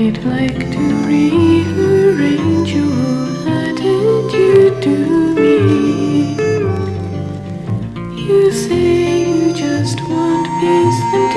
I'd like to rearrange your attitude to me. You say you just want peace and